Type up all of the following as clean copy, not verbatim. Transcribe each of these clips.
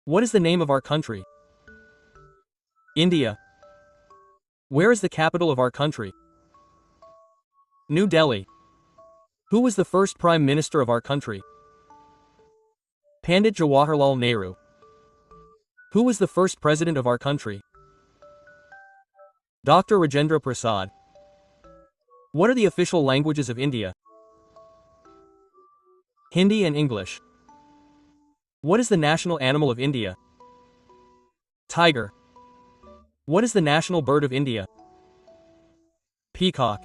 What is the name of our country? India. Where is the capital of our country? New Delhi. Who was the first Prime Minister of our country? Pandit Jawaharlal Nehru. Who was the first President of our country? Dr. Rajendra Prasad. What are the official languages of India? Hindi and English. What is the national animal of India? Tiger. What is the national bird of India? Peacock.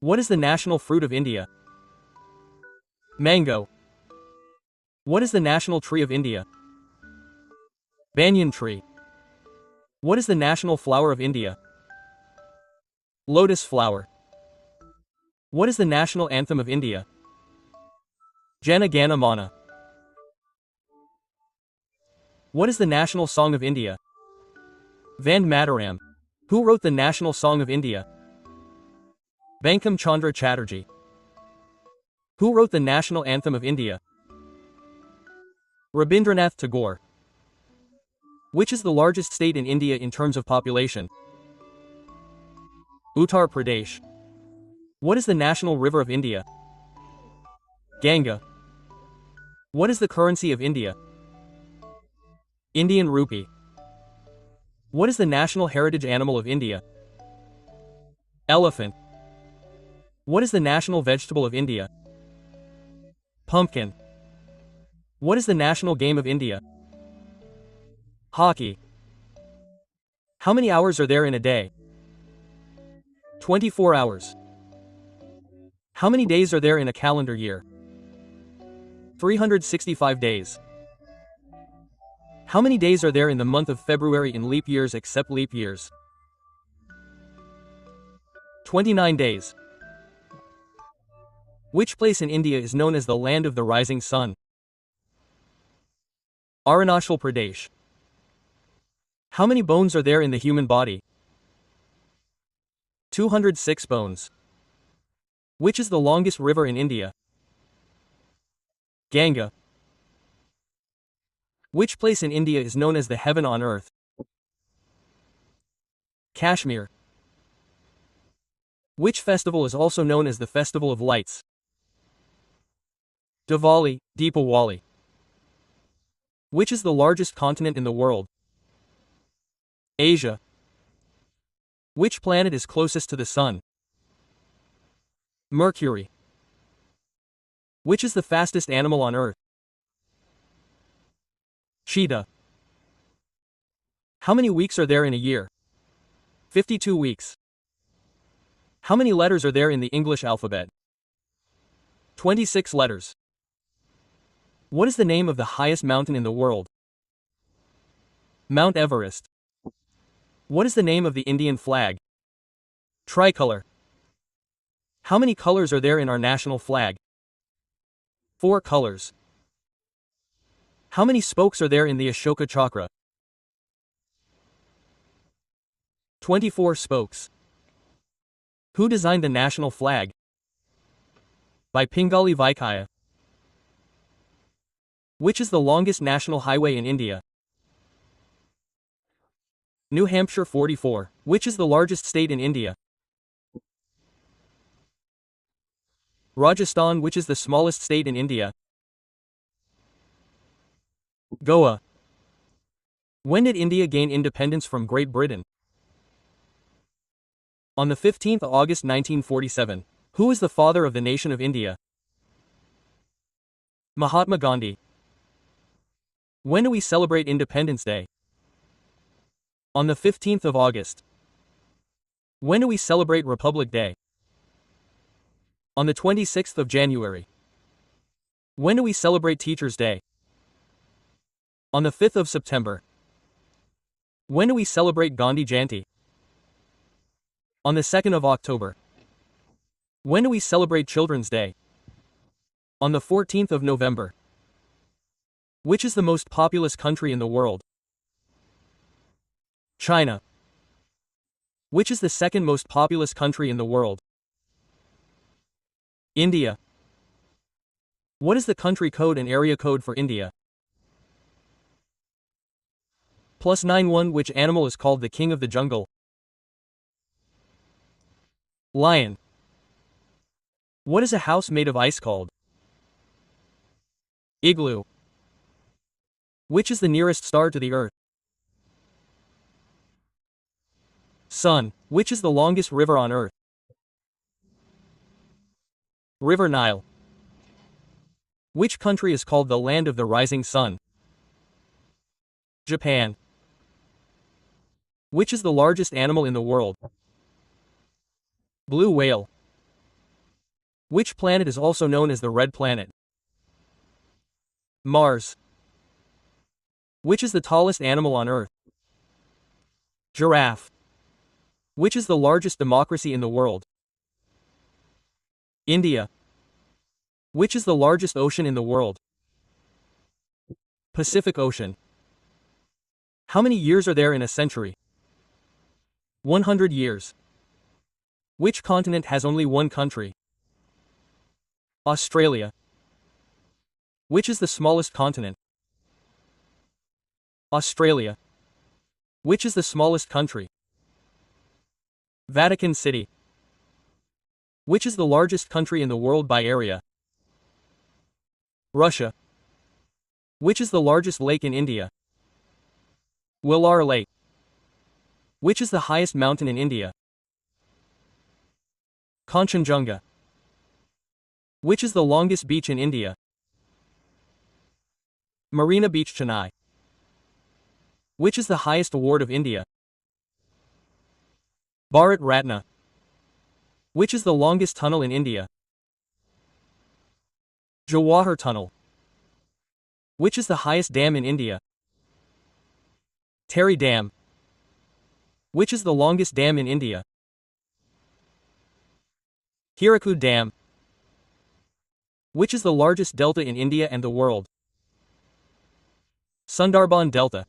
What is the national fruit of India? Mango. What is the national tree of India? Banyan tree. What is the national flower of India? Lotus flower. What is the national anthem of India? Jana Gana Mana. What is the national song of India? Vande Mataram. Who wrote the national song of India? Bankim Chandra Chatterjee. Who wrote the national anthem of India? Rabindranath Tagore. Which is the largest state in India in terms of population? Uttar Pradesh. What is the national river of India? Ganga. What is the currency of India? Indian rupee. What is the national heritage animal of India? Elephant. What is the national vegetable of India? Pumpkin. What is the national game of India? Hockey. How many hours are there in a day? 24 hours. How many days are there in a calendar year? 365 days. How many days are there in the month of February in leap years except leap years? 29 days. Which place in India is known as the land of the rising sun? Arunachal Pradesh. How many bones are there in the human body? 206 bones. Which is the longest river in India? Ganga. Which place in India is known as the heaven on earth? Kashmir. Which festival is also known as the Festival of Lights? Diwali, Deepawali. Which is the largest continent in the world? Asia. Which planet is closest to the Sun? Mercury. Which is the fastest animal on Earth? Cheetah. How many weeks are there in a year? 52 weeks. How many letters are there in the English alphabet? 26 letters. What is the name of the highest mountain in the world? Mount Everest. What is the name of the Indian flag? Tricolor. How many colors are there in our national flag? 4 colors. How many spokes are there in the Ashoka Chakra? 24 spokes. Who designed the national flag? By Pingali Vaikaya. Which is the longest national highway in India? New Hampshire 44. Which is the largest state in India? Rajasthan. Which is the smallest state in India? Goa. When did India gain independence from Great Britain? On the 15th of August 1947. Who is the father of the nation of India? Mahatma Gandhi. When do we celebrate Independence Day? On the 15th of August. When do we celebrate Republic Day? On the 26th of January. When do we celebrate Teachers' Day? On the 5th of September. When do we celebrate Gandhi Jayanti? On the 2nd of October. When do we celebrate Children's Day? On the 14th of November. Which is the most populous country in the world? China. Which is the second most populous country in the world? India. What is the country code and area code for India? +91. Which animal is called the king of the jungle? Lion. What is a house made of ice called? Igloo. Which is the nearest star to the Earth? Sun. Which is the longest river on Earth? River Nile. Which country is called the land of the rising sun? Japan. Which is the largest animal in the world? Blue whale. Which planet is also known as the red planet? Mars. Which is the tallest animal on Earth? Giraffe. Which is the largest democracy in the world? India. Which is the largest ocean in the world? Pacific Ocean. How many years are there in a century? 100 years. Which continent has only one country? Australia. Which is the smallest continent? Australia. Which is the smallest country? Vatican City. Which is the largest country in the world by area? Russia. Which is the largest lake in India? Willar Lake. Which is the highest mountain in India? Kanchenjunga. Which is the longest beach in India? Marina Beach, Chennai. Which is the highest award of India? Bharat Ratna. Which is the longest tunnel in India? Jawahar Tunnel. Which is the highest dam in India? Tehri Dam. Which is the longest dam in India? Hirakud Dam. Which is the largest delta in India and the world? Sundarban Delta.